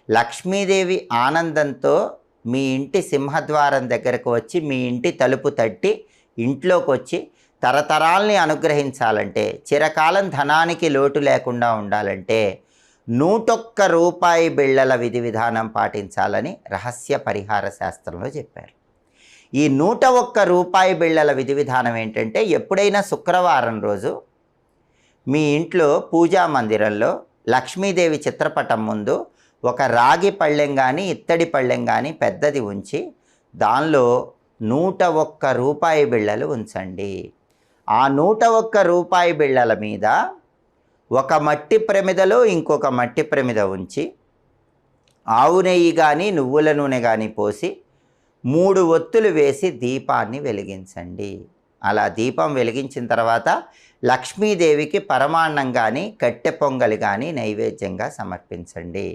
లక్ష్మీదేవి ఆనందంతో మీ ఇంటి సింహద్వారం దగ్గరకు వచ్చి మీ ఇంటి తలుపు తట్టి ఇంట్లోకి వచ్చి తరతరాల్ని అనుగ్రహించాలంటే, చిరకాలం ధనానికి లోటు లేకుండా ఉండాలంటే 101 రూపాయి బిళ్ళల విధి విధానం పాటించాలని రహస్య పరిహార శాస్త్రంలో చెప్పారు. ఈ 101 రూపాయి బిళ్ళల విధి విధానం ఏంటంటే, ఎప్పుడైనా శుక్రవారం రోజు మీ ఇంట్లో పూజా మందిరంలో లక్ష్మీదేవి చిత్రపటం ముందు ఒక రాగి పళ్ళెం కానీ ఇత్తడి పళ్ళెం కానీ పెద్దది ఉంచి దానిలో 101 రూపాయి బిళ్ళలు ఉంచండి. ఆ 101 రూపాయి బిళ్ళల మీద ఒక మట్టి ప్రమిదలో ఇంకొక మట్టి ప్రమిద ఉంచి ఆవు నెయ్యి కానీ నువ్వుల నూనె కానీ పోసి 3 ఒత్తులు వేసి దీపాన్ని వెలిగించండి. అలా దీపం వెలిగించిన తర్వాత లక్ష్మీదేవికి పరమాన్నం కానీ కట్టె పొంగలి కానీ నైవేద్యంగా సమర్పించండి.